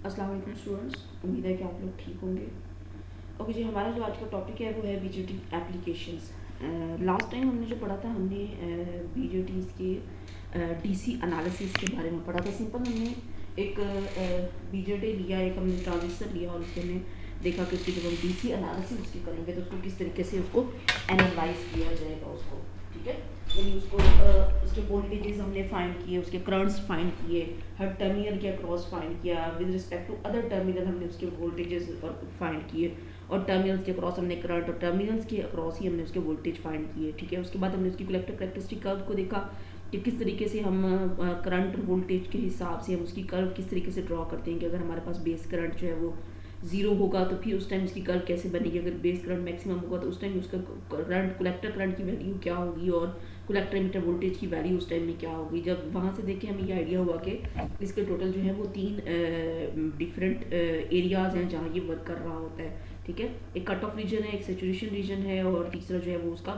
अस्सलाम वालेकुम स्टूडेंट्स, उम्मीद है कि आप लोग ठीक होंगे। ओके जी, हमारा जो आज का टॉपिक है वो है बीजेटी एप्लीकेशंस। लास्ट टाइम हमने जो पढ़ा था, हमने बीजेटीज़ के डीसी एनालिसिस के बारे में पढ़ा था। सिंपल हमने एक बीजेटी लिया, एक हमने ट्रांजिस्टर लिया और उसके हमने देखा कि उसकी जब हम डीसी एनालिसिस उसकी करेंगे तो उसको किस तरीके से उसको एनालाइज किया जाएगा उसको, ठीक है। यानी उसको उसके वोल्टेजेस हमने फाइंड किए, उसके करंट्स फाइंड किए, हर टर्मिनल के अक्रॉस फाइंड किया, with respect to other terminal हमने उसके वोल्टेजेस फाइंड किए, और टर्मिनल्स के अक्रॉस हमने करंट और टर्मिनल्स के अक्रॉस ही हमने उसके वोल्टेज फाइंड किए, ठीक है। उसके बाद हमने उसकी कलेक्टर कैरेक्टरिस्टिक कर्व को देखा कि किस तरीके से हम करंट और वोल्टेज के हिसाब से हम उसकी कर्व किस तरीके से ड्रॉ करते हैं कि अगर हमारे पास बेस करंट जो है वो जीरो होगा तो फिर उस टाइम उसकी कर्व कैसे बनेगी, अगर बेस करंट मैक्सिमम होगा तो उस टाइम उसका करंट कलेक्टर करंट की वैल्यू क्या होगी और कलेक्टर एमिटर वोल्टेज की वैल्यू उस टाइम में क्या होगी। जब वहाँ से देखें हमें ये आइडिया हुआ कि इसके टोटल जो है वो 3 डिफरेंट एरियाज़ हैं जहाँ ये वर्क कर रहा होता है, ठीक है। एक कट ऑफ रीजन है, एक सेचुरेशन रीजन है, और तीसरा जो है वो उसका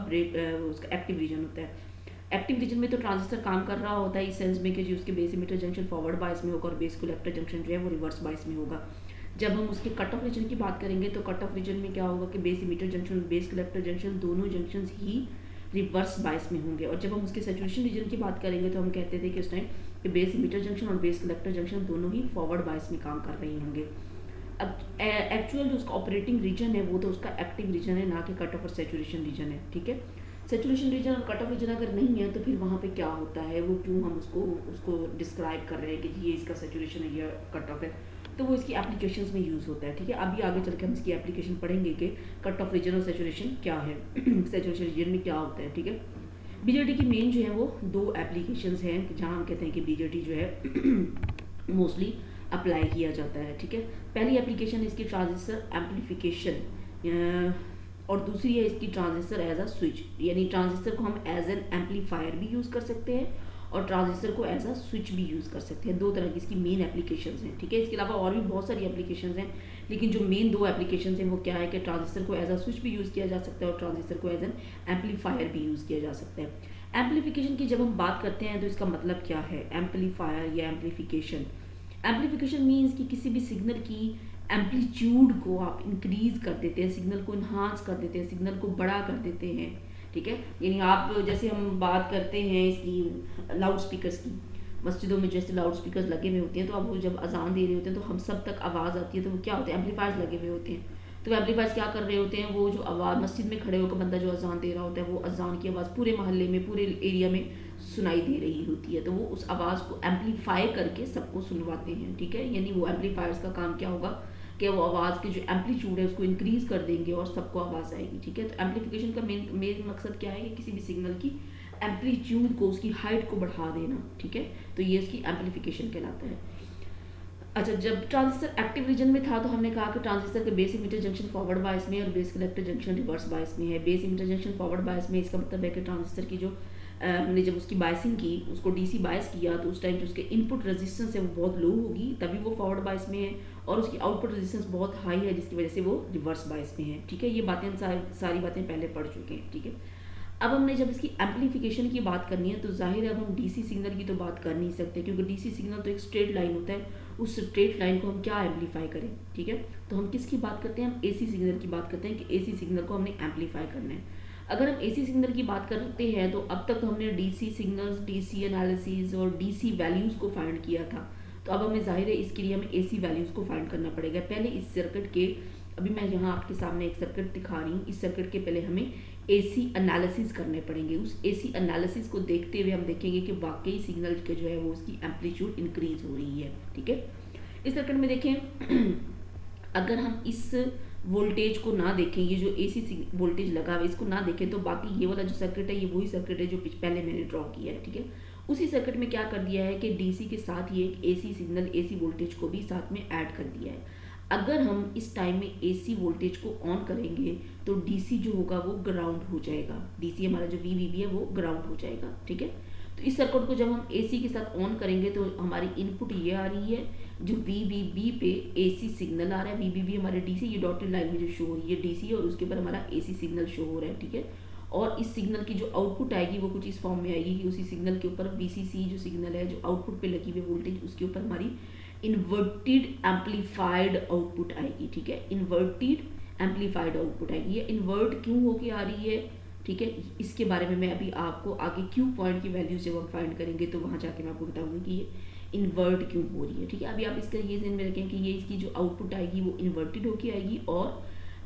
उसका एक्टिव रीजन होता है। एक्टिव रीजन में तो ट्रांजिस्टर काम कर रहा होता है इस सेंस में कि जो उसके base emitter junction forward bias में होगा और बेस कलेक्टर जंक्शन जो है वो रिवर्स बायस में होगा। जब हम उसके कट ऑफ रीजन की बात करेंगे तो कट ऑफ रीजन में क्या होगा कि बेस इमिटर जंक्शन और बेस कलेक्टर जंक्शन दोनों जंक्शन ही रिवर्स बायस में होंगे। और जब हम उसके सैचुरेशन रीजन की बात करेंगे तो हम कहते थे कि उस टाइम कि बेस इमिटर जंक्शन और बेस कलेक्टर जंक्शन दोनों ही फॉरवर्ड बायस में काम कर रहे होंगे। अब एक्चुअल जो उसका ऑपरेटिंग रीजन है वो तो उसका एक्टिव रीजन है, ना कि कट ऑफ और सैचुरेशन रीजन है, ठीक है। सैचुरेशन रीजन और कट ऑफ रीजन अगर नहीं है तो फिर वहाँ पे क्या होता है, वो क्यों हम उसको उसको डिस्क्राइब कर रहे हैं कि ये इसका सैचुरेशन है या कट ऑफ है, तो वो इसकी एप्लीकेशंस में यूज़ होता है, ठीक है। अभी आगे चल के हम इसकी एप्लीकेशन पढ़ेंगे कि कट ऑफ रीजन और सैचुरेशन क्या है सैचुरेशन रीजन में क्या होता है, ठीक है। बीजेटी की मेन जो है वो 2 एप्लीकेशंस हैं जहाँ हम कहते हैं कि बीजेटी जो है मोस्टली अप्लाई किया जाता है, ठीक है। पहली एप्लीकेशन इसकी ट्रांजिस्टर एम्पलीफिकेशन और दूसरी है इसकी ट्रांजिस्टर एज अ स्विच, यानी ट्रांजिस्टर को हम एज एन एम्पलीफायर भी यूज़ कर सकते हैं और ट्रांजिस्टर को एज अ स्विच भी यूज़ कर सकते हैं। 2 तरह की इसकी मेन एप्लीकेशंस हैं, ठीक है। इसके अलावा और भी बहुत सारी एप्लीकेशंस हैं, लेकिन जो मेन 2 एप्लीकेशंस हैं वो क्या है कि ट्रांजिस्टर को एज अ स्विच भी यूज़ किया जा सकता है और ट्रांजिस्टर को एज एन एम्पलीफायर भी यूज़ किया जा सकता है। एम्पलीफिकेशन की जब हम बात करते हैं तो इसका मतलब क्या है, एम्पलीफायर या एम्पलीफिकेशन। एम्पलीफिकेशन मीन्स कि किसी भी सिग्नल की एम्पलीट्यूड को आप इंक्रीज कर देते हैं, सिग्नल को इन्हांस कर देते हैं, सिग्नल को बड़ा कर देते हैं, ठीक है। यानी आप जैसे हम बात करते हैं इसकी लाउड स्पीकर्स की, मस्जिदों में जैसे लाउड स्पीकर्स लगे हुए होते हैं तो अब वो जब अजान दे रहे होते हैं तो हम सब तक आवाज़ आती है, तो वो क्या होते हैं, एम्पलीफायर्स लगे हुए होते हैं। तो एम्पलीफायर्स क्या कर रहे होते हैं, वो जो आवाज़ मस्जिद में खड़े होकर बंदा जो अजान दे रहा होता है वो अजान की आवाज़ पूरे मोहल्ले में पूरे एरिया में सुनाई दे रही होती है, तो वो उस आवाज़ को एम्पलीफाई करके सबको सुनवाते हैं, ठीक है। यानी वो एम्पलीफायर्स का काम क्या होगा कि वो आवाज़ की जो एम्पलीट्यूड है उसको इंक्रीज़ कर देंगे और सबको आवाज़ आएगी, ठीक है। तो एम्पलीफिकेशन का मेन मकसद क्या है कि किसी भी सिग्नल की एम्पलीट्यूड को, उसकी हाइट को बढ़ा देना, ठीक है। तो ये इसकी एम्पलीफिकेशन कहलाता है। अच्छा, जब ट्रांजिस्टर एक्टिव रीजन में था तो हमने कहा कि ट्रांजिस्टर के base emitter junction forward bias में और base collector junction reverse bias में है। Base emitter junction forward bias में इसका मतलब है कि ट्रांजिस्टर की जो हमने जब उसकी बायसिंग की, उसको डीसी बायस किया, तो उस टाइम जो उसके इनपुट रेजिस्टेंस है वो बहुत लो होगी, तभी वो फॉरवर्ड बायस में है, और उसकी आउटपुट रेजिस्टेंस बहुत हाई है जिसकी वजह से वो रिवर्स बायस में है, ठीक है। ये बातें हम सारी बातें पहले पढ़ चुके हैं, ठीक है। अब हमने जब इसकी एम्पलीफिकेशन की बात करनी है तो जाहिर है अब हम डीसी सिग्नल की तो बात कर नहीं सकते, क्योंकि डीसी सिग्नल तो एक स्ट्रेट लाइन होता है, उस स्ट्रेट लाइन को हम क्या एम्पलीफाई करें, ठीक है। तो हम किसकी बात करते हैं, हम एसी सिग्नल की बात करते हैं कि एसी सिग्नल को हमने एम्पलीफाई करना है। अगर हम एसी सिग्नल की बात करते हैं तो अब तक तो हमने डीसी सिग्नल्स, डीसी एनालिसिस और डीसी वैल्यूज़ को फाइंड किया था, तो अब हमें जाहिर है इसके लिए हमें एसी वैल्यूज़ को फाइंड करना पड़ेगा। पहले इस सर्किट के, अभी मैं यहाँ आपके सामने एक सर्किट दिखा रही हूँ, इस सर्किट के पहले हमें एसी एनालिसिस करने पड़ेंगे। उस एसी एनालिसिस को देखते हुए हम देखेंगे कि वाकई सिग्नल के जो है वो उसकी एम्पलीट्यूड इंक्रीज हो रही है, ठीक है। इस सर्किट में देखें अगर हम इस वोल्टेज को ना देखें, ये जो एसी वोल्टेज लगा हुआ है इसको ना देखें, तो बाकी ये वाला जो सर्किट है ये वही सर्किट है जो पहले मैंने ड्रॉ किया है, ठीक है। उसी सर्किट में क्या कर दिया है कि डीसी के साथ ये एक एसी सिग्नल, एसी वोल्टेज को भी साथ में ऐड कर दिया है। अगर हम इस टाइम में एसी वोल्टेज को ऑन करेंगे तो डीसी जो होगा वो ग्राउंड हो जाएगा, डीसी हमारा जो वीवीबी है वो ग्राउंड हो जाएगा, ठीक है। तो इस सर्किट को जब हम एसी के साथ ऑन करेंगे तो हमारी इनपुट ये आ रही है, जो वीवीबी पे एसी सिग्नल आ रहा है, वीवीबी हमारे डीसी, ये डॉटेड लाइन में जो शो हो रही है डीसी और उसके ऊपर हमारा एसी सिग्नल शो हो रहा है, ठीक है। और इस सिग्नल की जो आउटपुट आएगी वो कुछ इस फॉर्म में आएगी कि उसी सिग्नल के ऊपर वीसीसी जो सिग्नल है जो आउटपुट पे लगी हुई वोल्टेज उसके ऊपर हमारी इन्वर्टेड एम्पलीफाइड आउटपुट आएगी, ठीक है, इन्वर्टेड एम्पलीफाइड आउटपुट आएगी। ये इन्वर्ट क्यों होके आ रही है, ठीक है, इसके बारे में मैं अभी आपको आगे क्यू पॉइंट की वैल्यूज जब हम फाइंड करेंगे तो वहाँ जाके मैं आपको बताऊंगी कि ये इन्वर्ट क्यों हो रही है, ठीक है। अभी आप इसका ये ध्यान में रखें कि ये इसकी जो आउटपुट आएगी वो इन्वर्टेड होके आएगी और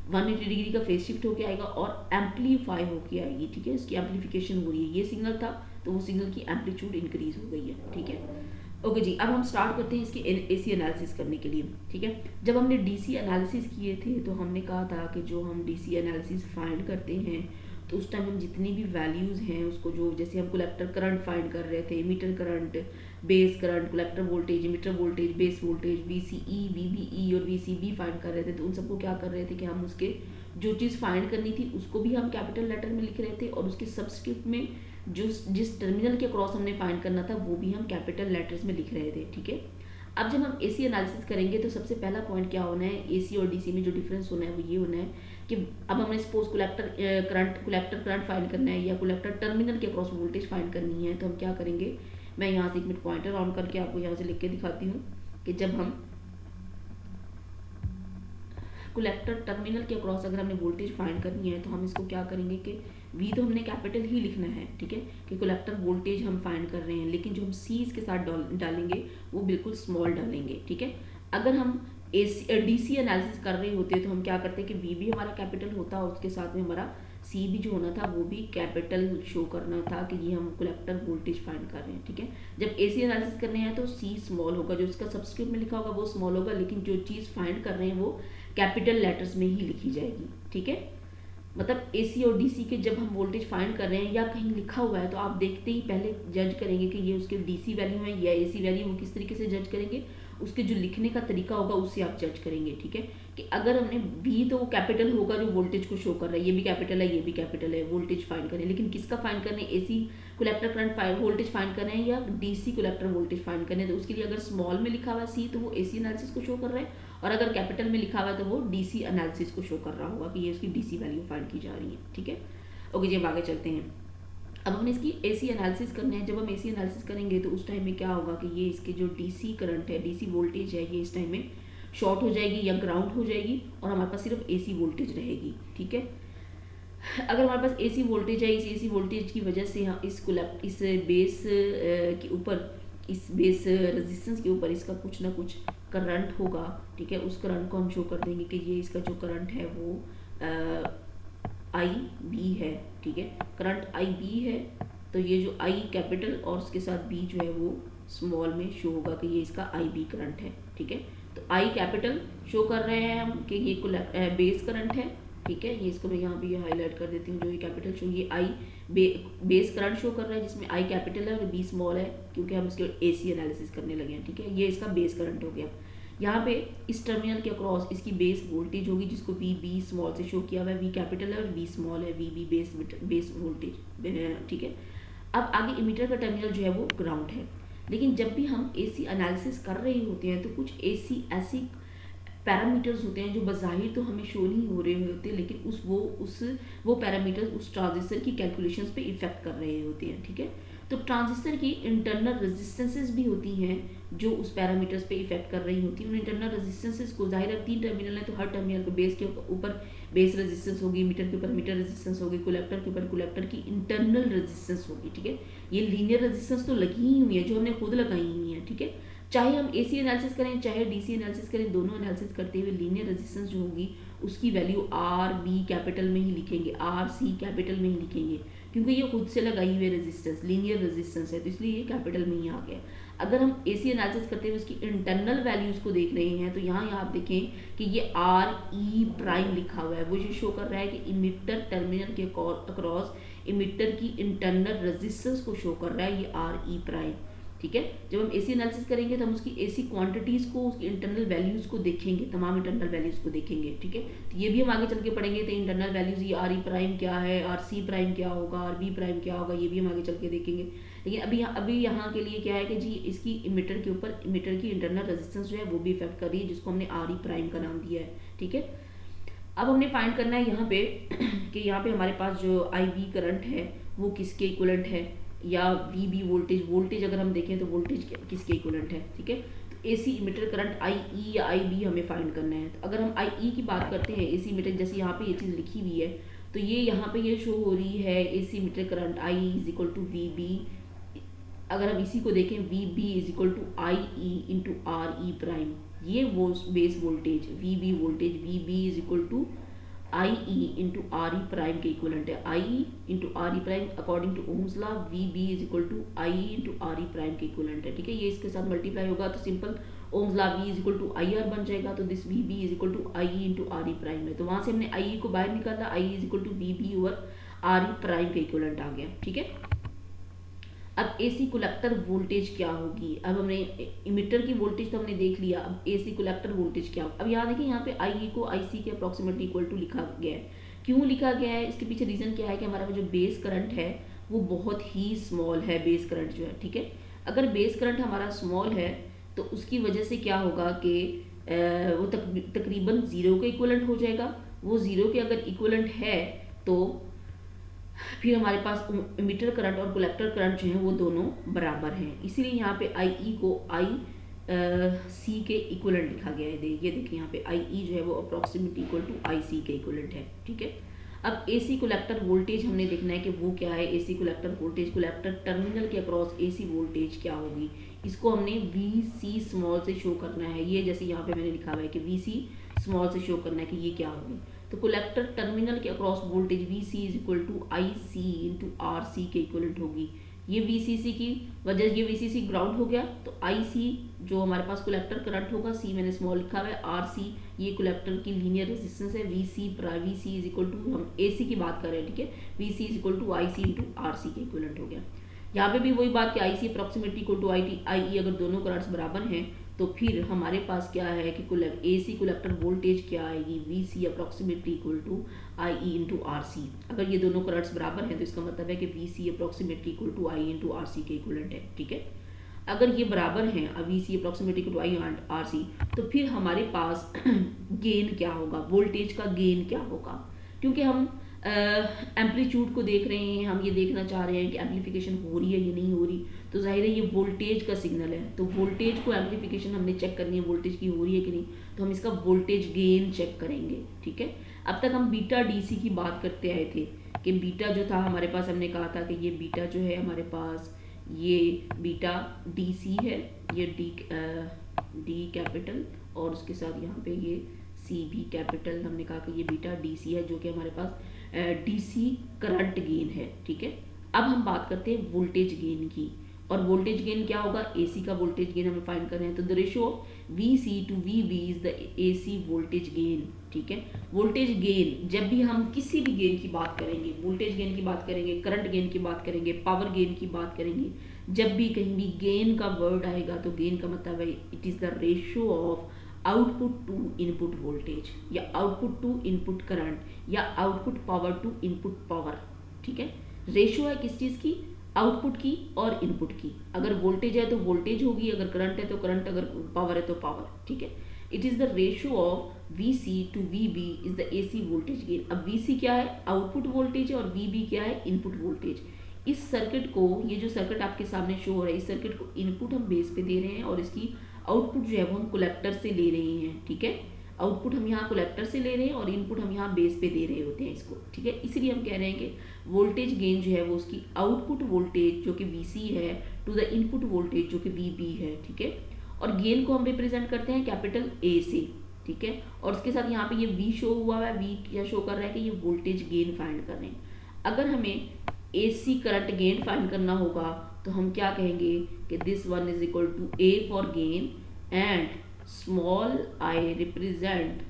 180 डिग्री का फेस शिफ्ट होके आएगा और एम्पलीफाई होके आएगी, ठीक है, इसकी एम्पलीफिकेशन हो रही है। ये सिग्नल था तो वो सिग्नल की एम्पलीट्यूड इंक्रीज हो गई है, ठीक है। ओके जी, अब हम स्टार्ट करते हैं इसके एसी एनालिसिस करने के लिए, ठीक है। जब हमने डीसी एनालिसिस किए थे तो हमने कहा था कि जो हम डीसी एनालिसिस फाइंड करते हैं तो उस टाइम हम जितनी भी वैल्यूज़ हैं उसको, जो जैसे हम कलेक्टर करंट फाइंड कर रहे थे, emitter current, base current, collector voltage, emitter voltage, base voltage, VCE, VBE और VCB फाइंड कर रहे थे, तो उन सबको क्या कर रहे थे कि हम उसके जो चीज़ फाइंड करनी थी उसको भी हम कैपिटल लेटर में लिख रहे थे और उसके सबस्क्रिप्ट में जो जिस टर्मिनल के क्रॉस हमने फाइंड करना था वो भी हम कैपिटल लेटर्स में लिख रहे थे, ठीक है। अब जब हम एसी एनालिसिस करेंगे तो सबसे पहला पॉइंट क्या होना है, एसी और डीसी में जो डिफरेंस होना है वो ये होना है कि अब हमने सपोज कलेक्टर करंट फाइंड करना है या कलेक्टर टर्मिनल के क्रॉस वोल्टेज फाइंड करनी है, तो हम क्या करेंगे, मैं यहाँ से एक मिनट पॉइंटर ऑन करके आपको यहाँ से लिख के दिखाती हूँ कि जब हम कलेक्टर टर्मिनल के अक्रॉस अगर हमने वोल्टेज फाइंड करनी है तो हम इसको क्या करेंगे कि वी तो हमने कैपिटल ही लिखना है, ठीक है, कि कलेक्टर वोल्टेज हम फाइंड कर रहे हैं, लेकिन जो हम सी इसके साथ डालेंगे वो बिल्कुल स्मॉल डालेंगे, ठीक है। अगर हम डीसी एनालिसिस कर रहे होते तो हम क्या करते हैं कि वी भी हमारा कैपिटल होता और उसके साथ में हमारा सी भी जो होना था वो भी कैपिटल शो करना था कि ये हम कलेक्टर वोल्टेज फाइंड कर रहे हैं, ठीक है। जब एसी एनालिसिस करने हैं तो सी स्मॉल होगा, जो उसका सबस्क्रिप्ट में लिखा होगा वो स्मॉल होगा, लेकिन जो चीज़ फाइंड कर रहे हैं वो कैपिटल लेटर्स में ही लिखी जाएगी, ठीक है। मतलब एसी और डीसी के जब हम वोल्टेज फाइंड कर रहे हैं या कहीं लिखा हुआ है तो आप देखते ही पहले जज करेंगे कि ये उसके डीसी वैल्यू है या एसी वैल्यू, वो किस तरीके से जज करेंगे, उसके जो लिखने का तरीका होगा उससे आप जज करेंगे, ठीक है। कि अगर हमने वी तो वो कैपिटल होगा जो वोल्टेज को शो कर रहा है, ये भी कैपिटल है ये भी कैपिटल है, वोल्टेज फाइंड करें, लेकिन किसका फाइंड करने, AC collector current voltage find करना है या डीसी कलेक्टर वोल्टेज फाइंड करना है, तो उसके लिए अगर स्मॉल में लिखा हुआ है सी तो वो एसी एनालिसिस को शो कर रहा है और अगर कैपिटल में लिखा हुआ है तो वो डीसी एनालिसिस को शो कर रहा होगा कि ये उसकी डीसी वैल्यू फाइंड की जा रही है, ठीक है। ओके जी, अब आगे चलते हैं। अब हमने इसकी एसी एनालिसिस करना है। जब हम एसी एनालिसिस करेंगे तो उस टाइम में क्या होगा कि ये इसके जो डीसी करंट है, डीसी वोल्टेज है, ये इस टाइम में शॉर्ट हो जाएगी या ग्राउंड हो जाएगी और हमारे पास सिर्फ एसी वोल्टेज रहेगी, ठीक है। अगर हमारे पास एसी वोल्टेज है, इस एसी वोल्टेज की वजह से हम इस बेस के ऊपर, इस बेस रेजिस्टेंस के ऊपर इसका कुछ ना कुछ करंट होगा, ठीक है। उस करंट को हम शो कर देंगे कि ये इसका जो करंट है वो आई बी है, ठीक है। करंट आई बी है तो ये जो आई कैपिटल और उसके साथ बी जो है वो स्मॉल में शो होगा कि ये इसका आई बी करंट है, ठीक है। तो आई कैपिटल शो कर रहे हैं हम कि ये बेस करंट है, ठीक है। ये इसको मैं यहाँ पे हाईलाइट कर देती हूँ, जो ये कैपिटल शो, ये आई बेस करंट शो कर रहा है जिसमें आई कैपिटल है और बी स्मॉल है, क्योंकि हम इसके एसी एनालिसिस करने लगे हैं, ठीक है। ये इसका बेस करंट हो गया। यहाँ पे इस टर्मिनल के अक्रॉस इसकी बेस वोल्टेज होगी जिसको वी बी स्मॉल से शो किया हुआ है, वी कैपिटल है और वी स्मॉल है, वी बी बेस वोल्टेज, ठीक है। अब आगे इमीटर का टर्मिनल जो है वो ग्राउंड है, लेकिन जब भी हम एसी एनालिसिस कर रहे होते हैं तो कुछ एसी ऐसी पैरामीटर्स होते हैं जो बज़ाहिर तो हमें शो नहीं हो रहे होते, लेकिन वो पैरामीटर्स उस ट्रांजिस्टर की कैलकुलेशंस पे इफेक्ट कर रहे होते हैं, ठीक है। तो ट्रांजिस्टर की इंटरनल रेजिस्टेंसेस भी होती हैं जो उस पैरामीटर्स पे इफेक्ट कर रही होती हैं। उन इंटरनल रेजिस्टेंसेस को, जाहिर है 3 टर्मिनल है तो हर टर्मिनल को बेस के ऊपर बेस रेजिस्टेंस होगी, मीटर के ऊपर मीटर रेजिस्टेंस होगी, कलेक्टर के ऊपर कलेक्टर की इंटरनल रेजिस्टेंस होगी, ठीक है। ये लीनियर रेजिस्टेंस तो लगी ही हुई है जो हमने खुद लगाई हुई है, ठीक है। चाहे हम एसी एनालिसिस करें चाहे डीसी एनालिसिस करें, दोनों एनालिसिस करते हुए लीनियर रेजिस्टेंस जो होगी उसकी वैल्यू आर बी कैपिटल में ही लिखेंगे, आर सी कैपिटल में ही लिखेंगे, क्योंकि ये खुद से लगाई हुई रेजिस्टेंस लीनियर रेजिस्टेंस है तो इसलिए ये कैपिटल में ही आ गया। अगर हम एसी एनालिसिस करते हुए उसकी इंटरनल वैल्यूज को देख रहे हैं तो यहाँ आप देखें कि ये आर ई प्राइम लिखा हुआ है, वो जो शो कर रहा है कि इमिटर टर्मिनल के अक्रॉस इमिटर की इंटरनल रेजिस्टेंस को शो कर रहा है, ये आर ई प्राइम, ठीक है। जब हम एसी एनालिसिस करेंगे तो हम उसकी एसी क्वांटिटीज को, उसकी इंटरनल वैल्यूज को देखेंगे, तमाम इंटरनल वैल्यूज को देखेंगे, ठीक है। तो ये भी हम आगे चल के पढ़ेंगे, तो इंटरनल वैल्यूज ये आर ई प्राइम क्या है, आर सी प्राइम क्या होगा, आर बी प्राइम क्या होगा, ये भी हम आगे चल के देखेंगे। लेकिन अभी यहाँ के लिए क्या है कि जी इसकी इमिटर के ऊपर इमिटर की इंटरनल रेजिस्टेंस जो है वो भी इफेक्ट कर रही है, जिसको हमने आर ई प्राइम का नाम दिया है, ठीक है। अब हमने फाइंड करना है यहाँ पे कि यहाँ पे हमारे पास जो आई बी करंट है वो किसके इक्विवेलेंट है, या वी बी वोल्टेज अगर हम देखें तो वोल्टेज किसके इक्विवेलेंट है, ठीक है। तो एसी इमिटर करंट आई ई या आई बी हमें फाइंड करना है। तो अगर हम आई ई की बात करते हैं, एसी इमिटर, जैसे यहाँ पे ये चीज़ लिखी हुई है, तो ये यहाँ पे ये शो हो रही है एसी emitter current I is equal to V B. अगर हम इसी को देखें, V B is equal to I E into R E prime, ये वो base voltage V B voltage V B is equal to I E into R E prime के equivalent है। I E into R E prime according to Ohm's law V B is equal to I E into R E prime के equivalent है। ठीक है, ये इसके साथ multiply होगा तो simple Ohm's law V is equal to I R बन जाएगा। तो this V B is equal to I E into R E prime है। तो वहां से हमने आई ई को बाहर निकाला, I is equal to V B over R E prime के इक्वलेंट आ गया। ठीक है, अब एसी कलेक्टर वोल्टेज क्या होगी। अब हमने इमिटर की वोल्टेज तो हमने देख लिया, अब एसी कलेक्टर वोल्टेज क्या होगा। अब यहाँ देखिए, यहाँ पे आई को आई सी के अप्रॉक्सीमेटली इक्वल टू लिखा गया है। क्यों लिखा गया है, इसके पीछे रीजन क्या है कि हमारा जो बेस करंट है वो बहुत ही स्मॉल है, बेस करंट जो है। ठीक है, अगर बेस करंट हमारा स्मॉल है तो उसकी वजह से क्या होगा कि वो तकरीबन जीरो के इक्वलेंट हो जाएगा। वो जीरो के अगर इक्वलेंट है तो फिर हमारे पास इमिटर करंट और कलेक्टर करंट जो है वो दोनों बराबर हैं। इसीलिए यहाँ पे आई ई को आई सी के इक्वलेंट लिखा गया है। ये देखिए, यहाँ पे आई ई जो है वो अप्रॉक्सीमेटली इक्वल टू आई सी के इक्वलेंट है। ठीक है, अब एसी कलेक्टर वोल्टेज हमने देखना है कि वो क्या है। AC collector voltage, collector terminal के अक्रॉस एसी वोल्टेज क्या होगी, इसको हमने वी सी स्मॉल से शो करना है। ये जैसे यहाँ पे मैंने लिखा हुआ है कि वी सी स्मॉल से शो करना है कि ये क्या होगी। तो कलेक्टर टर्मिनल के across voltage V C is equal to I C into R C के इक्वलेंट होगी। ये वी सी सी की वजह, ये वी सी सी ग्राउंड हो गया, तो आई सी जो हमारे पास कलेक्टर करंट होगा, सी मैंने स्मॉल लिखा हुआ है, आर सी ये कलेक्टर की लीनियर रेजिस्टेंस है। V C is equal to, हम ए सी की बात कर रहे हैं। ठीक है, V C is equal to I C into R C के इक्वलेंट हो गया। यहाँ पे भी वही बात कि आई सी अप्रॉक्सीमेटली इक्वल टू आई ई, अगर दोनों करंट्स बराबर हैं तो फिर हमारे पास क्या है कि एसी कलेक्टर वोल्टेज क्या आएगी, V C approximately equal to I E into R C. अगर ये दोनों करंट्स बराबर हैं तो इसका मतलब है कि V C approximately equal to I into R C के इक्वलेंट है। ठीक है, अगर ये बराबर हैं V C approximately equal to I R C, तो फिर हमारे पास गेन क्या होगा, वोल्टेज का गेन क्या होगा। क्योंकि हम एम्पलीट्यूड को देख रहे हैं, हम ये देखना चाह रहे हैं कि एम्पलीफिकेशन हो रही है या नहीं हो रही, तो जाहिर है ये वोल्टेज का सिग्नल है। तो वोल्टेज को एम्पलीफिकेशन हमने चेक करनी है, वोल्टेज की हो रही है कि नहीं, तो हम इसका वोल्टेज गेन चेक करेंगे। ठीक है, अब तक हम बीटा डीसी की बात करते आए थे कि बीटा जो था हमारे पास, हमने कहा था कि ये बीटा जो है हमारे पास, ये बीटा डीसी है, ये डी कैपिटल और उसके साथ यहाँ पे ये सी भी कैपिटल। हमने कहा कि ये बीटा डीसी है जो कि हमारे पास डीसी करंट गेन है। ठीक है, अब हम बात करते हैं वोल्टेज गेन की, और वोल्टेज गेन क्या होगा, एसी का वोल्टेज गेन हमें फाइंड कर रहे हैं। तो the ratio V C to V B is the AC voltage gain. ठीक है, वोल्टेज गेन, जब भी हम किसी भी गेन की बात करेंगे, वोल्टेज गेन की बात करेंगे, करंट गेन की बात करेंगे, पावर गेन की बात करेंगे, जब भी कहीं भी गेन का वर्ड आएगा तो गेन का मतलब है it is the ratio of output to input voltage, या आउटपुट टू इनपुट करंट, या output power to input power. ठीक है, रेशियो है किस चीज़ की, आउटपुट की और इनपुट की। अगर वोल्टेज है तो वोल्टेज होगी, अगर करंट है तो करंट, अगर पावर है तो पावर। ठीक है, it is the ratio of V C to V B is the A C voltage gain. अब वी सी क्या है, आउटपुट वोल्टेज है, और वी बी क्या है, इनपुट वोल्टेज। इस सर्किट को, ये जो सर्किट आपके सामने शो हो रहा है, इस सर्किट को इनपुट हम बेस पे दे रहे हैं और इसकी आउटपुट जो है वो हम कलेक्टर से ले रहे हैं। ठीक है, आउटपुट हम यहाँ कलेक्टर से ले रहे हैं और इनपुट हम यहाँ बेस पे दे रहे होते हैं इसको। ठीक है, इसीलिए हम कह रहे हैं कि वोल्टेज गेन जो है वो उसकी आउटपुट वोल्टेज जो कि वीसी है टू द इनपुट वोल्टेज जो कि वीबी है। ठीक है, और गेन को हम रिप्रेजेंट करते हैं कैपिटल ए से। ठीक है, और उसके साथ यहाँ पे ये वी शो हुआ है, वी क्या शो कर रहा है कि ये वोल्टेज गेन फाइंड कर रहे हैं। अगर हमें एसी करंट गेन फाइंड करना होगा तो हम क्या कहेंगे कि this one is equal to A for gain and small I represent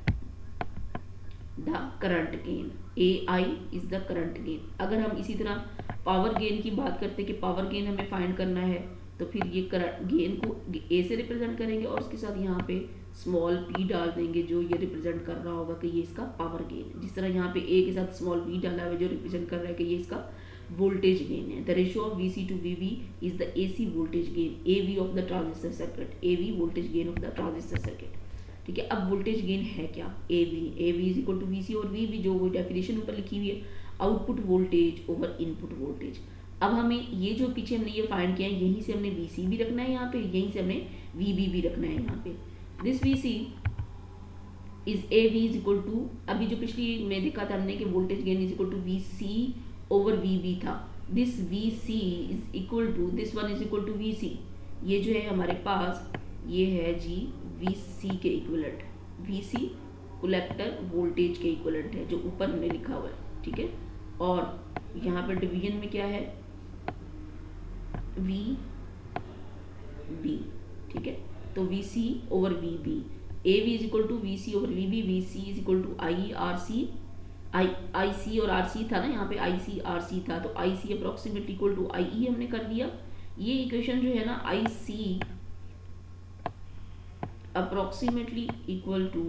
the current gain, A I is the current gain. अगर हम इसी तरह पावर गेन की बात करते हैं कि पावर गेन हमें फाइंड करना है, तो फिर ये करंट गेन को ए से रिप्रेजेंट करेंगे और उसके साथ यहाँ पे स्मॉल पी डाल देंगे जो ये रिप्रेजेंट कर रहा होगा कि ये इसका पावर गेन। जिस तरह यहाँ पे ए के साथ स्मॉल वी डाला है जो रिप्रेजेंट कर रहा है कि ये इसका वोल्टेज गेन है। The ratio of V C to V B is the A C voltage gain, A V of the transistor circuit, A V voltage gain of the transistor circuit. ठीक है, अब वोल्टेज गेन है क्या, A V is equal to V C, और V V जो definition ऊपर लिखी हुई है, output voltage over input voltage. अब हमें ये जो पीछे हमने ये फाइंड किया है, यहीं से हमने वी सी भी रखना है, यहाँ पे यहीं से हमने VB भी रखना है यहाँ पे। This VC is AV is equal to, अभी जो पिछली में देखा था हमने कि voltage gain is equal to VC over VB था। This VC is equal to, this one is equal to VC, ये जो है हमारे पास ये है जी VC के इक्विवेलेंट, VC कलेक्टर वोल्टेज के इक्विवेलेंट है जो ऊपर हमने लिखा हुआ है, ठीक है। और यहाँ पर डिवीजन में क्या है, VB, ठीक है। तो VC over VB, AV is equal to VC over VB, VC is equal to IC और RC था ना, यहाँ पे IC RC था, तो IC approximate equal to IE हमने कर दिया। ये इक्वेशन जो है ना IC approximately equal to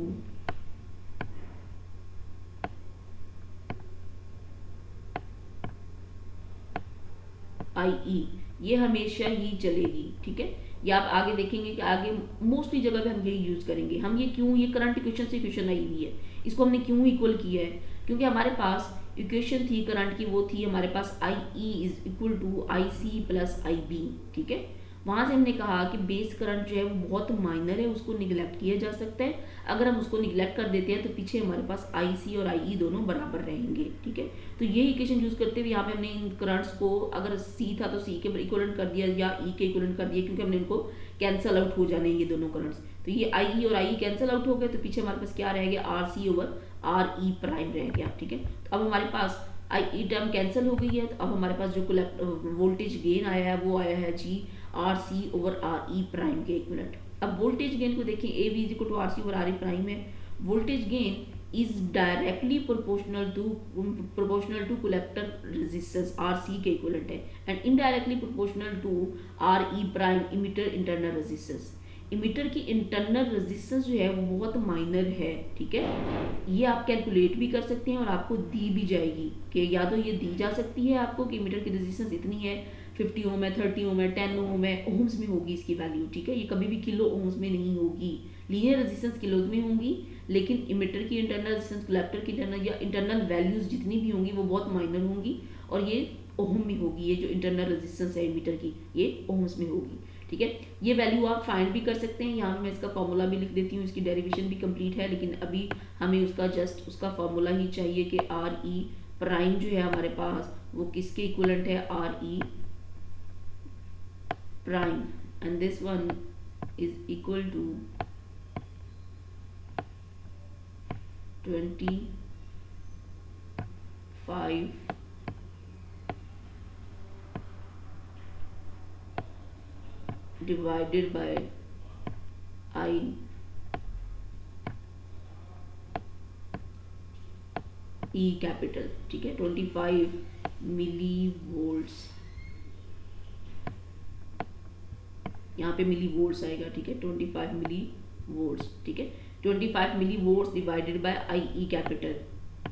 IE, ये हमेशा ही चलेगी, ठीक है। ये आप आगे देखेंगे कि आगे मोस्टली जगह पे हम यही यूज करेंगे। हम ये क्यों, ये करंट इक्वेशन से इक्वेशन आई हुई है, इसको हमने क्यों इक्वल किया है, क्योंकि हमारे पास इक्वेशन थी करंट की, वो थी हमारे पास IE is equal to IC plus IB, ठीक है। वहां से हमने कहा कि बेस करंट जो है वो बहुत माइनर है, उसको निगलेक्ट किया जा सकता है। अगर हम उसको निगलेक्ट कर देते हैं तो पीछे हमारे पास IC और IE दोनों बराबर रहेंगे, ठीक है। तो ये इक्वेशन यूज करते हुए यहाँ पे हमने इन करंट्स को, अगर C था तो C के इक्विवेलेंट कर दिया या E के इक्विवेलेंट कर दिया, क्योंकि हमने इनको कैंसल आउट हो जाने ये दोनों करंट्स। तो ये IE और IE कैंसल आउट हो गए, तो पीछे हमारे पास क्या रह गया, RC ओवर RE प्राइम रह गया, ठीक है। तो अब हमारे पास IE टर्म कैंसिल हो गई है, तो अब हमारे पास जो वोल्टेज गेन आया है वो आया है जी RC ओवर RE प्राइम के इक्विवेलेंट। अब वोल्टेज गेन को देखें, AV is equal to RC over RE prime है। Voltage gain is directly proportional to collector resistance RC के इक्विवेलेंट है, and indirectly proportional to RE prime emitter internal resistance. Emitter की internal resistance जो है वो बहुत माइनर है, ठीक है। ये आप कैलकुलेट भी कर सकते हैं और आपको दी भी जाएगी, कि या तो ये दी जा सकती है आपको कि इमिटर की रेजिस्टेंस इतनी है, 50 ओम है, 30 ओम है, 10 ओम है, ओम्स में होगी इसकी वैल्यू, ठीक है। ये कभी भी किलो ओम्स में नहीं होगी, लीनियर रेजिस्टेंस किलोज में होंगी, लेकिन इमिटर की इंटरनल रेजिस्टेंस, कलेक्टर की इंटरनल या इंटरनल वैल्यूज जितनी भी होंगी वो बहुत माइनर होंगी, और ये ओम में होगी। ये जो इंटरनल रेजिस्टेंस है इमिटर की, ये ओम्स में होगी, ठीक है। ये वैल्यू आप फाइंड भी कर सकते हैं, यहाँ मैं इसका फॉर्मूला भी लिख देती हूँ, इसकी डेरिवेशन भी कंप्लीट है, लेकिन अभी हमें उसका जस्ट उसका फॉर्मूला ही चाहिए कि RE प्राइम जो है हमारे पास वो किसके इक्विवेलेंट है, RE prime, and this one is equal to 25 divided by I E capital, ठीक है, 25 मिली वोल्ट्स, यहाँ पे मिली वोल्ट्स आएगा, ठीक है, 25 मिली वोल्ट्स, ठीक है। 25 मिली volts divided by IE capital,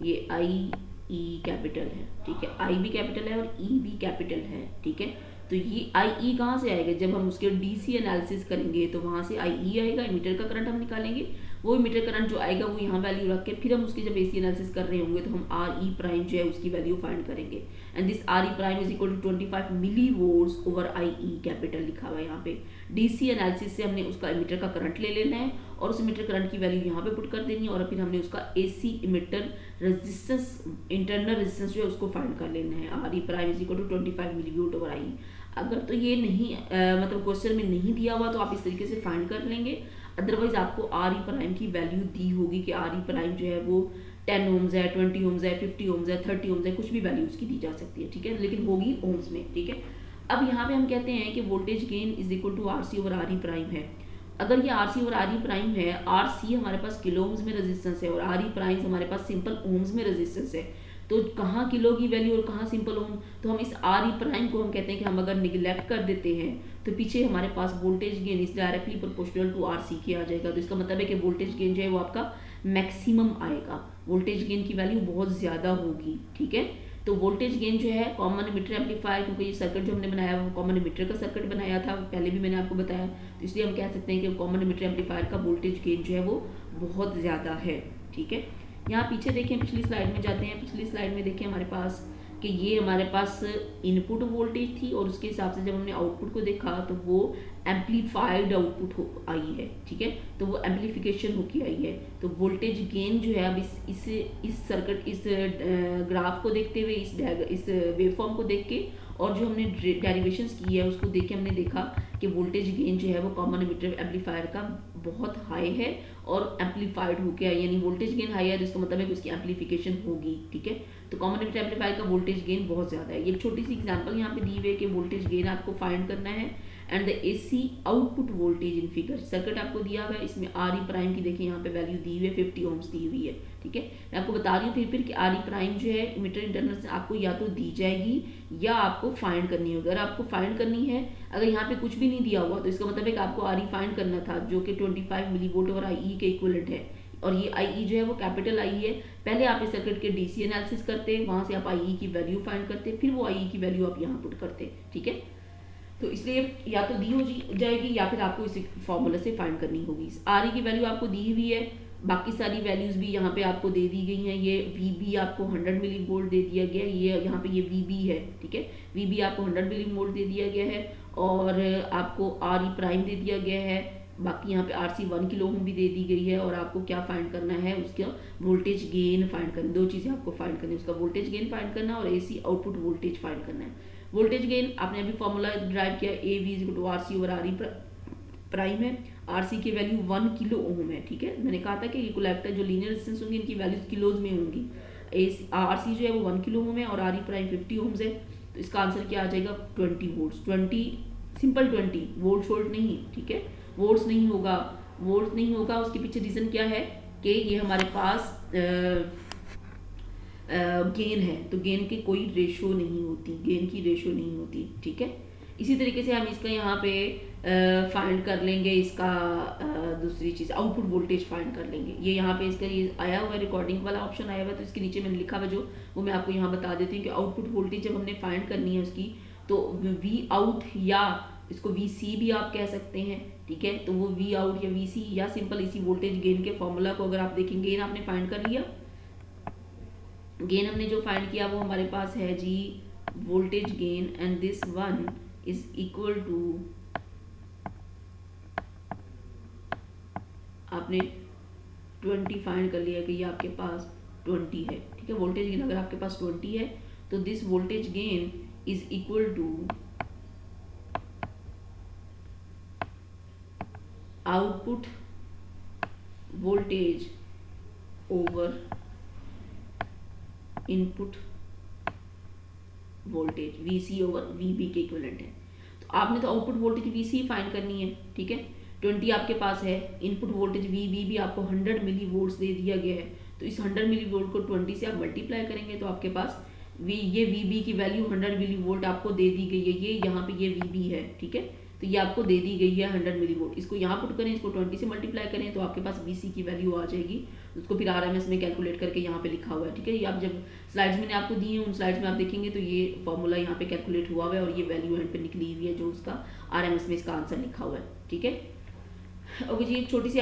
ये IE कैपिटल है, ठीक है। I भी कैपिटल है और E भी कैपिटल है, ठीक है। तो ये IE कहाँ से आएगा, जब हम उसके DC एनालिसिस करेंगे तो वहाँ से IE आएगा, इमीटर का करंट हम निकालेंगे, वो इमीटर करंट जो आएगा वो यहाँ वैल्यू रख के फिर हम उसकी जब AC एनालिसिस कर रहे होंगे तो हम RE प्राइम जो है उसकी वैल्यू फाइंड करेंगे, and this RE prime is equal to 25 milli volts over IE capital लिखा हुआ है यहाँ पे। DC एनालिसिस से हमने उसका इमीटर का करंट ले लेना है और उस इमीटर करंट की वैल्यू यहाँ पे पुट कर देनी है, और फिर हमने उसका AC emitter resistance, internal resistance जो है उसको फाइंड कर लेना है। RE prime is equal to 25 milli volt over IE। अगर तो ये नहीं मतलब क्वेश्चन में नहीं दिया हुआ तो आप इस तरीके से फाइंड कर लेंगे, अदरवाइज आपको RE प्राइम की वैल्यू दी होगी कि RE प्राइम जो है वो 10 ओम्स है, 20 ओम्स है, 50 ओम्स है, 30 ओम्स है, कुछ भी वैल्यू उसकी दी जा सकती है, ठीक है, लेकिन होगी ओम्स में, ठीक है। अब यहाँ पे हम कहते हैं कि voltage gain is equal to RC over RE prime है। अगर ये RC ओवर RE प्राइम है, RC हमारे पास किलो ओम्स में रेजिस्टेंस है और RE प्राइम हमारे पास सिंपल ओम्स में रेजिस्टेंस है, तो कहाँ किलो की वैल्यू और कहाँ सिंपल ओम, तो हम इस RE प्राइम को हम कहते हैं कि हम अगर निगलेक्ट कर देते हैं तो पीछे हमारे पास voltage gain is directly proportional to RC के आ जाएगा। तो इसका मतलब है कि वोल्टेज गेन जो है वो आपका मैक्सिमम आएगा, वोल्टेज गेन की वैल्यू बहुत ज़्यादा होगी, ठीक है। तो वोल्टेज गेन जो है कॉमन एमिटर एम्पलीफायर, क्योंकि ये सर्किट जो हमने बनाया वो कॉमन एमिटर का सर्किट बनाया था, पहले भी मैंने आपको बताया, तो इसलिए हम कह सकते हैं कि कॉमन एमिटर एम्पलीफायर का वोल्टेज गेन जो है वो बहुत ज़्यादा है, ठीक है। यहाँ पीछे देखें, पिछली स्लाइड में जाते हैं, पिछली स्लाइड में देखें हमारे पास कि ये हमारे पास इनपुट वोल्टेज थी और उसके हिसाब से जब हमने आउटपुट को देखा तो वो एम्पलीफाइड आउटपुट आई है, ठीक है, तो वो एम्पलीफिकेशन होके आई है। तो वोल्टेज गेन जो है अब इस सर्किट इस ग्राफ को देखते हुए इस वेवफॉर्म को देख के और जो हमने डेरिवेशंस की है उसको देख के हमने देखा कि वोल्टेज गेन जो है वो कॉमन एमिटर एम्पलीफायर का बहुत हाई है और एम्पलीफाइड होके आई, यानी वोल्टेज गेन हाई है जिसका मतलब है कि उसकी एम्पलीफिकेशन होगी, ठीक है। तो कॉमन एमिटर एम्पलीफायर का वोल्टेज गेन बहुत ज़्यादा है। ये छोटी सी एग्जांपल यहाँ पे दी हुई है कि वोल्टेज गेन आपको फाइंड करना है and the AC output voltage in figure. Circuit आपको दिया हुआ है, इसमें आर ई प्राइम की देखिए यहाँ पे वैल्यू दी हुई है 50 ओम्स दी हुई है, ठीक है। मैं आपको बता रही हूँ फिर कि आर ई प्राइम जो है इमिटर इंटरनल से आपको या तो दी जाएगी या आपको फाइंड करनी होगी। अगर आपको फाइंड करनी है, अगर यहाँ पे कुछ भी नहीं दिया हुआ तो इसका मतलब है कि आपको आर ई फाइंड करना था जो कि 25 मिलीवोल्ट और आई ई के इक्विवेलेंट है, और ये आई ई जो है वो कैपिटल आई है। पहले आप इस सर्किट के डीसी एनालिसिस करते, वहां से आप आई ई की वैल्यू फाइंड करते, फिर वो आई ई की वैल्यू आप यहाँ पुट करते, ठीक है। तो इसलिए या तो दी हो जाएगी या फिर आपको इस फॉर्मूला से फाइंड करनी होगी। आर ई की वैल्यू आपको दी हुई है, बाकी सारी वैल्यूज भी यहाँ पे आपको दे दी गई हैं। ये वी बी आपको 100 मिली वोल्ट दे दिया गया है, ये यहाँ पे ये वी बी है, ठीक है, वी बी आपको 100 मिली वोल्ट दे दिया गया है और आपको आर ई प्राइम दे दिया गया है। बाकी यहाँ पे आर सी 1 किलो ओम भी दे दी गई है और आपको क्या फाइंड करना है, उसका वोल्टेज गेन फाइंड करना। दो चीज़ें आपको फाइंड करनी है, उसका वोल्टेज गेन फाइंड करना और एसी आउटपुट वोल्टेज फाइंड करना है। वोल्टेज गेन आपने अभी फॉर्मूला ड्राइव किया, A V is to R C over R E prime है। आर सी की वैल्यू 1 किलो ओम है, ठीक है। मैंने कहा था कि ये कलेक्टर जो लीनियर रेजिस्टेंस होंगी इनकी वैल्यूज किलोज में होंगी। आर सी जो है वो 1 किलो ओम है और आर ई प्राइम 50 ओम्स है। तो इसका आंसर क्या आ जाएगा 20 वोल्ट्स। 20 सिंपल 20 वोल्ट शोल्ट नहीं, ठीक है, वोल्ट्स नहीं होगा, वोल्ट नहीं होगा। उसके पीछे रीजन क्या है कि ये हमारे पास गेन है, तो गेन की कोई रेशो नहीं होती, गेन की रेशो नहीं होती, ठीक है। इसी तरीके से हम इसका यहाँ पे फाइंड कर लेंगे, इसका दूसरी चीज़ आउटपुट वोल्टेज फाइंड कर लेंगे। ये यहाँ पे इसका ये आया हुआ है, रिकॉर्डिंग वाला ऑप्शन आया हुआ है, तो इसके नीचे मैंने लिखा हुआ जो वो मैं आपको यहाँ बता देती हूँ कि आउटपुट वोल्टेज जब हमने फाइंड करनी है उसकी, तो वी आउट या इसको वी सी भी आप कह सकते हैं, ठीक है। तो वो वी आउट या वी सी या सिंपल इसी वोल्टेज गेन के फॉर्मूला को अगर आप देखेंगे, गेन आपने फाइंड कर लिया, गेन हमने जो फाइंड किया वो हमारे पास है जी voltage gain and this one is equal to, आपने 20 फाइंड कर लिया कि ये आपके पास 20 है, ठीक है। वोल्टेज गेन अगर आपके पास 20 है तो this voltage gain is equal to output voltage over input voltage VC over VB के इक्विवेलेंट है। तो आपने तो आउटपुट वोल्टेज VC फाइंड करनी है, ठीक है। 20 आपके पास है, इनपुट वोल्टेज VB भी आपको 100 मिली वोल्ट्स दे दिया गया है। तो इस 100 मिली वोल्ट को 20 से आप मल्टीप्लाई करेंगे तो आपके पास ये VB की वैल्यू 100 मिली वोल्ट आपको दे दी गई है। ये यहाँ पे ये VB है, ठीक है, तो ये आपको दे दी गई है 100 मिली वोल्ट। इसको यहाँ पुट करें, इसको 20 से मल्टीप्लाई करें तो आपके पास VC की वैल्यू आ जाएगी। उसको फिर RMS में कैलकुलेट करके यहाँ पे लिखा हुआ है, ठीक है। ये आप जब स्लाइड्स मैंने आपको दी है उन स्लाइड्स में आप देखेंगे तो ये फॉर्मूला यहाँ पे कैलकुलेट हुआ हुआ है और ये वैल्यू एंड पे निकली हुई है जो उसका RMS में इसका आंसर लिखा हुआ है, ठीक है। ओके जी, एक छोटी सी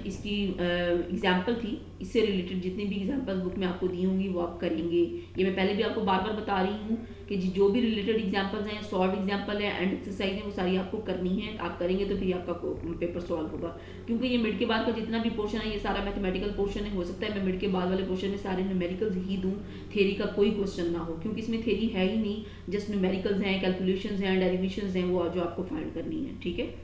इसकी एग्जाम्पल थी, इससे रिलेटेड जितनी भी एग्जाम्पल बुक में आपको दी होंगी वो आप करेंगे। ये मैं पहले भी आपको बार बार बता रही हूँ कि जो भी रिलेटेड एग्जाम्पल्स हैं, सॉल्व एग्जाम्पल है एंड एक्सरसाइज है, वो सारी आपको करनी है। आप करेंगे तो फिर आपका पेपर सॉल्व होगा, क्योंकि ये मिड के बाद का जितना भी पोर्शन है ये सारा मैथमेटिकल पोर्शन है। हो सकता है मैं मिड के बाद वाले पोर्शन में सारे न्यूमेरिकल्स ही दूँ, थ्योरी का कोई क्वेश्चन ना हो, क्योंकि इसमें थ्योरी है ही नहीं, जस्ट न्यूमेरिकल्स हैं, कैलकुलेशंस हैं, डेरिवेशंस हैं, वो जो आपको फाइंड करनी है, ठीक है।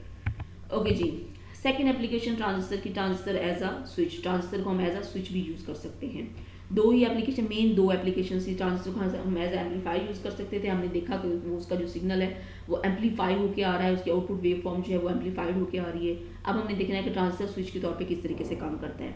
ओके जी, सेकेंड एप्लीकेशन ट्रांजिस्टर की, transistor as a switch. Transistor को हम एज अ स्विच भी यूज़ कर सकते हैं। दो ही एप्लीकेशन, मेन दो एप्लीकेशन थी। ट्रांजिस्टर को हम एज एम्पलीफाई यूज़ कर सकते थे, हमने देखा कि वो उसका जो सिग्नल है वो एम्पलीफाई होकर आ रहा है, उसकी आउटपुट वेव फॉर्म जो है वो एम्पलीफाइड होकर आ रही है। अब हमने देखना है कि ट्रांजिस्टर स्विच के तौर पर किस तरीके से काम करता है।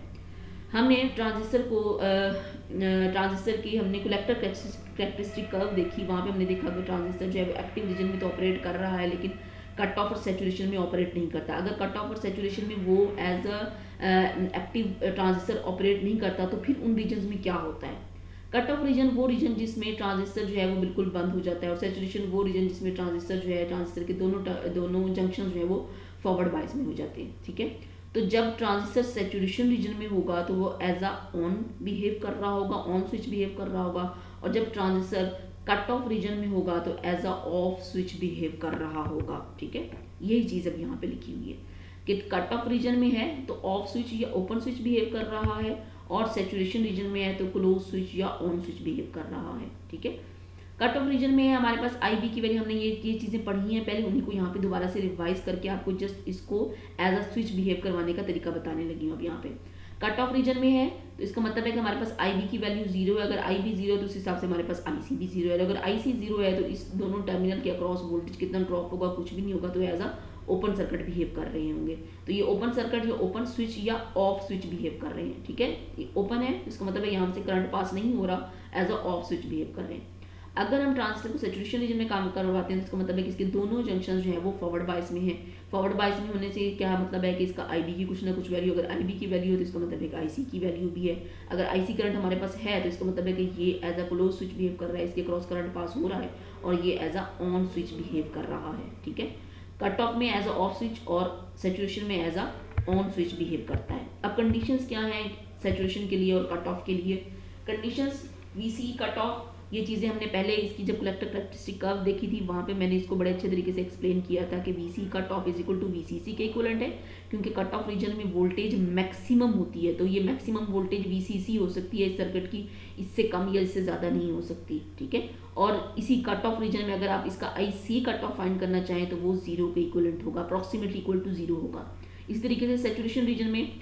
हमने ट्रांजिस्टर को ट्रांजिस्टर की हमने कलेक्टर कैरेक्टरिस्टिक कर्व देखी, वहाँ पे हमने देखा कि ट्रांजिस्टर जो है वो एक्टिव रीजन में तो ऑपरेट कर रहा है लेकिन कट ऑफ और सैचुरेशन में ऑपरेट नहीं करता। अगर कट ऑफ और सैचुरेशन में वो as a active transistor operate नहीं करता तो फिर उन रीजन्स में क्या होता है। कट ऑफ रीजन वो रीजन जिसमें ट्रांजिस्टर जो है वो बिल्कुल बंद हो जाता है, और सैचुरेशन वो रीजन जिसमें ट्रांजिस्टर जो है, ट्रांजिस्टर के दोनों जंक्शन जो है वो फॉरवर्ड बायस में हो जाते हैं, ठीक है। तो जब ट्रांजिस्टर सैचुरेशन रीजन में होगा तो वो एज अ ऑन बिहेव कर रहा होगा, ऑन स्विच बिहेव कर रहा होगा, और जब ट्रांजिस्टर कट ऑफ रीजन में होगा तो as a off switch behave कर रहा होगा। ठीक है, यही चीज़ अब यहाँ पे लिखी हुई है कि कट ऑफ रीजन में है तो ऑफ स्विच या ओपन स्विच बिहेव कर रहा है, और सेचुरेशन रीजन में है तो क्लोज स्विच या ऑन स्विच बिहेव कर रहा है। ठीक है, कट ऑफ रीजन में है हमारे पास आई बी की वैल्यू, हमने ये चीज़ें पढ़ी हैं पहले, उन्हीं को यहाँ पे दोबारा से रिवाइज करके आपको जस्ट इसको एज अ स्विच बिहेव करवाने का तरीका बताने लगी हूँ अब यहाँ पे। कट ऑफ रीजन में है तो इसका मतलब है कि हमारे पास आई बी की वैल्यू 0 है, अगर आई बी 0 है तो उस हिसाब से हमारे पास आई सी भी 0 है, अगर आई सी 0 है तो इस दोनों टर्मिनल के अक्रॉस वोल्टेज कितना ड्रॉप होगा, कुछ भी नहीं होगा, तो as a open circuit behave कर रहे होंगे। तो ये ओपन सर्किट या ओपन स्विच या ऑफ स्विच बिहेव कर रहे हैं। ठीक है, ये ओपन है इसका मतलब है यहाँ से करंट पास नहीं हो रहा, as a off switch behave कर रहे हैं। अगर हम ट्रांजिस्टर को सैचुरेशन रीजन में काम करवाते हैं तो इसका मतलब है कि इसके दोनों जंक्शन जो है वो फॉरवर्ड बायस में है। फॉरवर्ड बायस में होने से क्या मतलब है कि इसका आईबी की कुछ ना कुछ वैल्यू, अगर आईबी की वैल्यू है तो इसका मतलब है कि आईसी की वैल्यू भी है। अगर आईसी करंट हमारे पास है तो इसका मतलब है कि ये as a close switch behave कर रहा है, इसके क्रॉस करंट पास हो रहा है, और ये as a on switch behave कर रहा है। ठीक है, कट ऑफ में एज अ ऑफ स्विच और सैचुरेशन में as a on switch behave करता है। अब कंडीशंस क्या हैं सैचुरेशन के लिए और कट ऑफ के लिए? कंडीशंस वीसी कट ऑफ, ये चीज़ें हमने पहले इसकी जब कलेक्टर कैरेक्टरिस्टिक कर्व देखी थी वहाँ पे मैंने इसको बड़े अच्छे तरीके से एक्सप्लेन किया था कि VC cut off is equal to VCC के इक्वलेंट है, क्योंकि कट ऑफ रीजन में वोल्टेज मैक्सिमम होती है, तो ये मैक्सिमम वोल्टेज वीसीसी हो सकती है इस सर्किट की, इससे कम या इससे ज़्यादा नहीं हो सकती। ठीक है, और इसी कट ऑफ रीजन में अगर आप इसका आई कट ऑफ फाइंड करना चाहें तो वो 0 के इक्वलेंट होगा, अप्रॉक्सीमेटली इक्वल टू 0 होगा। इस तरीके से सैचुरेशन रीजन में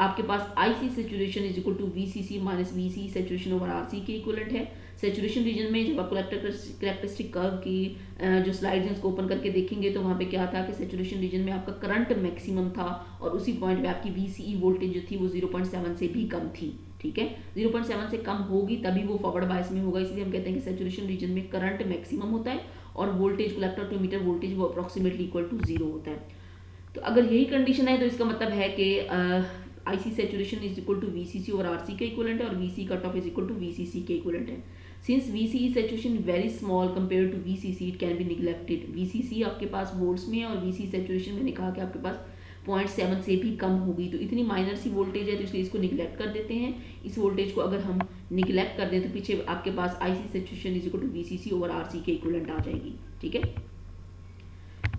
आपके पास I C saturation is equal to V C C minus V C saturation over R C के इक्वलेंट है। सेचुरेशन रीजन में जब आप करेक्टरिस्टिक कर्व की जो स्लाइड्स हैं उसको ओपन करके देखेंगे तो वहाँ पे क्या था कि सेचुरेशन रीजन में आपका करंट मैक्सिमम था, और उसी पॉइंट पे आपकी वी सी ई वोल्टेज जो थी वो 0.7 से भी कम थी। ठीक है, 0.7 से कम होगी तभी वो फॉरवर्ड बायस में होगा, इसलिए हम कहते हैं कि सेचुरेशन रीजन में करंट मैक्सिमम होता है और voltage collector to emitter voltage वो अप्रॉक्सीमेटली इक्वल टू 0 होता है। तो अगर यही कंडीशन है तो इसका मतलब है कि IC saturation is equal to VCC over RC के इक्वलेंट है और VC cut off is equal to VCC के इक्वलेंट है। Since VC saturation very small compare to VCC it can be neglected. VCC आपके पास वोल्ट्स में है और VC saturation मैंने कहा कि आपके पास 0.7 से भी कम होगी, तो इतनी माइनर सी वोल्टेज है तो इसलिए इसको निगलेक्ट कर देते हैं। इस वोल्टेज को अगर हम निगलेक्ट कर दें तो पीछे आपके पास IC saturation is equal to VCC over RC के इक्वलेंट आ जाएगी। ठीक है,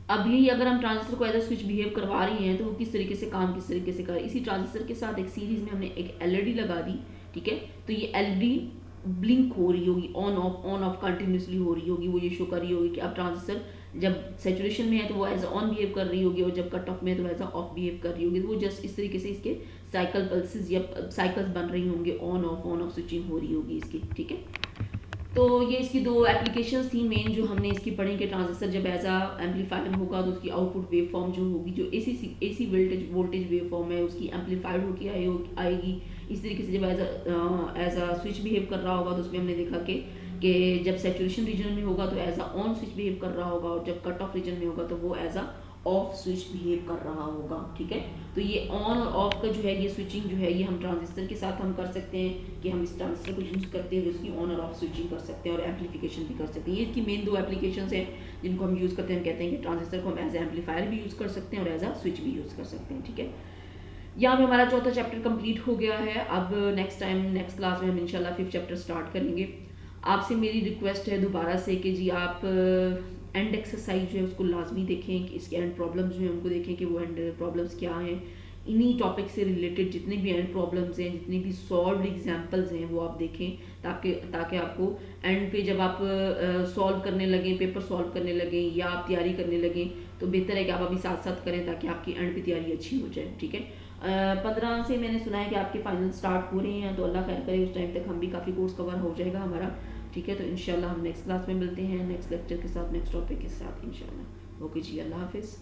अब यही अगर हम ट्रांजिस्टर को एज अ स्विच बिहेव करवा रही हैं तो वो किस तरीके से काम किस तरीके से कर, इसी ट्रांजिस्टर के साथ एक सीरीज में हमने एक एलईडी लगा दी। ठीक है, तो ये एलईडी ब्लिंक हो रही होगी, ऑन ऑफ कंटिन्यूसली हो रही होगी, वो ये शो कर रही होगी कि अब ट्रांजिस्टर जब सैचुरेशन में है तो वो एज ऑन बिहेव कर रही होगी और जब कट ऑफ में है तो एज ऑफ बिहेव कर रही होगी। तो वो जस्ट इस तरीके से इसके साइकिल पल्सेस या साइकिल्स बन रही होंगे, ऑन ऑफ स्विचिंग हो रही होगी इसकी। ठीक है, तो ये इसकी दो एप्लीकेशंस थी मेन जो हमने इसकी पढ़ी कि ट्रांजिस्टर जब एज आ एम्पलीफायर होगा तो उसकी आउटपुट वेव फॉर्म जो होगी, जो एसी वोल्टेज वेव फॉर्म है उसकी एम्पलीफाइड होकर आएगी। इस तरीके से जब एज आ स्विच बिहेव कर रहा होगा तो उसमें हमने देखा कि जब सैचुरेशन रीजन में होगा तो as a on switch behave कर रहा होगा, और जब कट ऑफ रीजन में होगा तो वो as uh of switch behave कर रहा होगा। ठीक है, तो ये ऑन और ऑफ का जो है ये स्विचिंग जो है ये हम ट्रांजिस्टर के साथ हम कर सकते हैं कि हम इस ट्रांजिस्टर को यूज़ करते हुए उसकी ऑन और ऑफ स्विचिंग कर सकते हैं और एम्पलीफिकेशन भी कर सकते हैं। ये इसकी मेन दो एप्लीकेशंस हैं जिनको हम यूज़ करते हैं। हम कहते हैं कि ट्रांजिस्टर को हम एज एम्पलीफायर भी यूज़ कर सकते हैं और एज आ स्विच भी यूज़ कर सकते हैं। ठीक है, यहाँ पे हमारा चौथा चैप्टर कंप्लीट हो गया है। अब नेक्स्ट क्लास में हम इंशाल्लाह 5th चैप्टर स्टार्ट करेंगे। आपसे मेरी रिक्वेस्ट है दोबारा से कि जी आप एंड एक्सरसाइज जो है उसको लाजमी देखें कि इसके एंड प्रॉब्लम्स जो हैं उनको देखें कि वो एंड प्रॉब्लम्स क्या हैं। इन्हीं टॉपिक से रिलेटेड जितने भी एंड प्रॉब्लम्स हैं, जितने भी सॉल्व्ड एग्जांपल्स हैं वो आप देखें ताकि आपको एंड पे जब आप सॉल्व करने लगें, पेपर सॉल्व करने लगें या आप तैयारी करने लगें तो बेहतर है कि आप अभी साथ साथ करें ताकि आपकी एंड पे तैयारी अच्छी हो जाए। ठीक है, 15 से मैंने सुना है कि आपके फाइनल स्टार्ट हो रहे हैं, तो अल्लाह खैर करे उस टाइम तक हम भी काफ़ी कोर्स कवर हो जाएगा हमारा। ठीक है, तो इंशाल्लाह हम नेक्स्ट क्लास में मिलते हैं नेक्स्ट लेक्चर के साथ, नेक्स्ट टॉपिक के साथ इंशाल्लाह। ओके जी, अल्लाह हाफिज़।